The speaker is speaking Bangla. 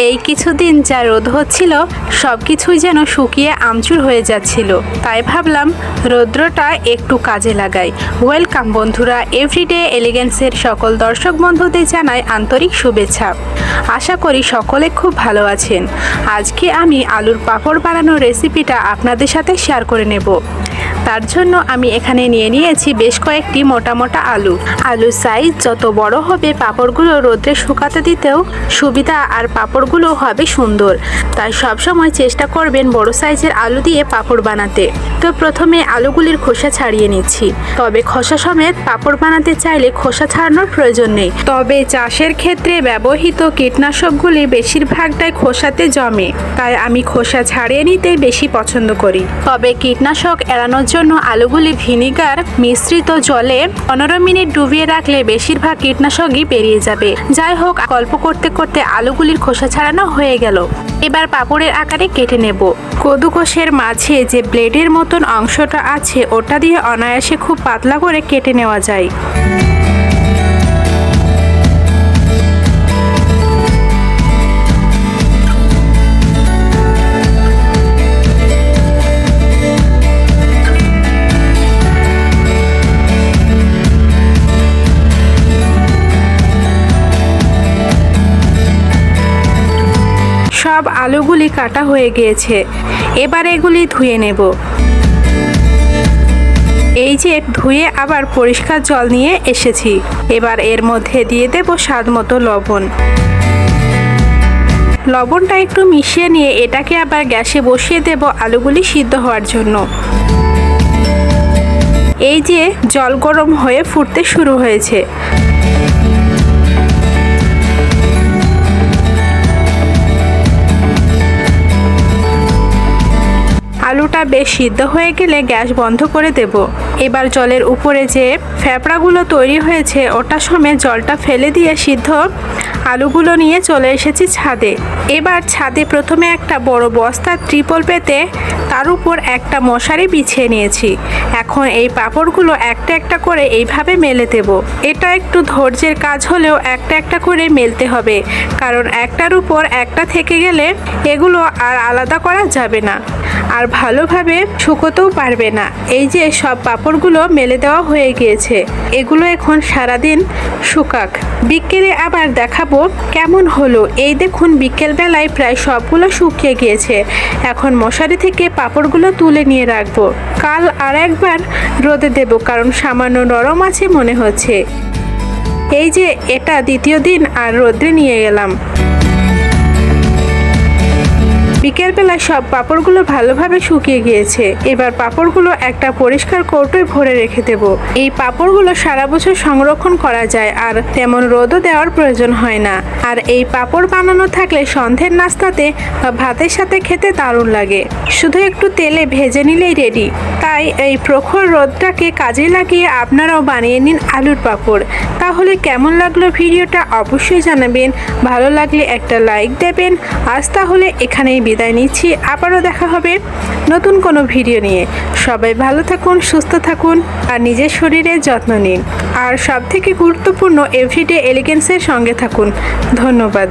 এই কিছুদিন যা রোদ হচ্ছিল সব কিছুই যেন শুকিয়ে আমচুর হয়ে যাচ্ছিল, তাই ভাবলাম রৌদ্রটা একটু কাজে লাগাই। ওয়েলকাম বন্ধুরা, এভরিডে এলিগেন্সের সকল দর্শক বন্ধুদের জানাই আন্তরিক শুভেচ্ছা। আশা করি সকলে খুব ভালো আছেন। আজকে আমি আলুর পাঁপড় বানানোর রেসিপিটা আপনাদের সাথে শেয়ার করে নেব। তার জন্য আমি এখানে নিয়ে নিয়েছি বেশ কয়েকটি মোটা মোটা আলুর সাইজ যত বড় হবে পাঁপড়গুলো রোদে শুকাতে দিতেও সুবিধা আর পাঁপড়গুলো হবে সুন্দর। তাই সবসময় চেষ্টা করবেন বড় সাইজের আলু দিয়ে পাঁপড় বানাতে। তো প্রথমে আলুগুলির খোসা ছাড়িয়ে নিচ্ছি। তবে খোসা সমেত পাঁপড় বানাতে চাইলে খোসা ছাড়ানোর প্রয়োজন নেই। তবে চাষের ক্ষেত্রে ব্যবহৃত কীটনাশকগুলি বেশিরভাগটাই খোসাতে জমে, তাই আমি খোসা ছাড়িয়ে নিতেই বেশি পছন্দ করি। তবে কীটনাশক এড়ানোর জন্য আলুগুলি ভিনিগার মিশ্রিত জলে 15 মিনিট ডুবিয়ে রাখলে বেশিরভাগ কীটনাশকই বেরিয়ে যাবে। যাই হোক, গল্প করতে করতে আলুগুলির খোসা ছাড়ানো হয়ে গেল। এবার পাঁপড়ের আকারে কেটে নেব। কদুকোষের মাঝে যে ব্লেডের মতন অংশটা আছে ওটা দিয়ে অনায়াসে খুব পাতলা করে কেটে নেওয়া যায়। সব আলুগুলি কাটা হয়ে গিয়েছে। এবার এগুলি ধুয়ে নেব। এই যে ধুয়ে আবার পরিষ্কার জল নিয়ে এসেছি। এবার এর মধ্যে দিয়ে দেব স্বাদ মতো লবণ। লবণটা একটু মিশিয়ে নিয়ে এটাকে আবার গ্যাসে বসিয়ে দেব আলুগুলি সিদ্ধ হওয়ার জন্য। এই যে জল গরম হয়ে ফুটতে শুরু হয়েছে। আলুটা বেশ সিদ্ধ হয়ে গেলে গ্যাস বন্ধ করে দেব। এবার জলের উপরে যে ফ্যাপড়াগুলো তৈরি হয়েছে ওটা সমেত জলটা ফেলে দিয়ে সিদ্ধ আলুগুলো নিয়ে চলে এসেছি ছাদে। এবার ছাদে প্রথমে একটা বড় বস্তা ত্রিপল পেতে তার উপর একটা মশারি বিছিয়ে নিয়েছি। এখন এই পাঁপড়গুলো একটা একটা করে এইভাবে মেলে দেব। এটা একটু ধৈর্যের কাজ হলেও একটা একটা করে মেলতে হবে, কারণ একটার উপর একটা থেকে গেলে এগুলো আর আলাদা করা যাবে না, আর ভালোভাবে শুকোতেও পারবে না। এই যে সব পাঁপড়গুলো মেলে দেওয়া হয়ে গিয়েছে। এগুলো এখন সারাদিন শুকাক, বিকেলে আবার দেখাবো কেমন হলো। এই দেখুন, বিকেল বেলায় প্রায় সবগুলো শুকিয়ে গিয়েছে। এখন মশারি থেকে পাঁপড়গুলো তুলে নিয়ে রাখবো। কাল আর একবার রোদে দেব, কারণ সামান্য নরম আছে মনে হচ্ছে। এই যে এটা দ্বিতীয় দিন আর রোদে নিয়ে গেলাম। বিকেলবেলায় সব পাঁপড়গুলো ভালোভাবে শুকিয়ে গিয়েছে। এবার পাঁপড়গুলো একটা পরিষ্কার কৌটোয় ভরে রেখে দেব। এই পাঁপড়গুলো সারা বছর সংরক্ষণ করা যায়, আর তেমন রোদও দেওয়ার প্রয়োজন হয় না। আর এই পাঁপড় বানানো থাকলে সন্ধ্যের নাস্তাতে বা ভাতের সাথে খেতে দারুণ লাগে। শুধু একটু তেলে ভেজে নিলেই রেডি। তাই এই প্রখর রোদটাকে কাজে লাগিয়ে আপনারাও বানিয়ে নিন আলুর পাঁপড়। তাহলে কেমন লাগলো ভিডিওটা অবশ্যই জানাবেন। ভালো লাগলে একটা লাইক দেবেন। আজ তাহলে এখানেই বিদায় নিচ্ছি। আবারও দেখা হবে নতুন কোনো ভিডিও নিয়ে। সবাই ভালো থাকুন, সুস্থ থাকুন, আর নিজের শরীরের যত্ন নিন। আর সবথেকে গুরুত্বপূর্ণ, এভরিডে এলিগেন্সের সঙ্গে থাকুন। ধন্যবাদ।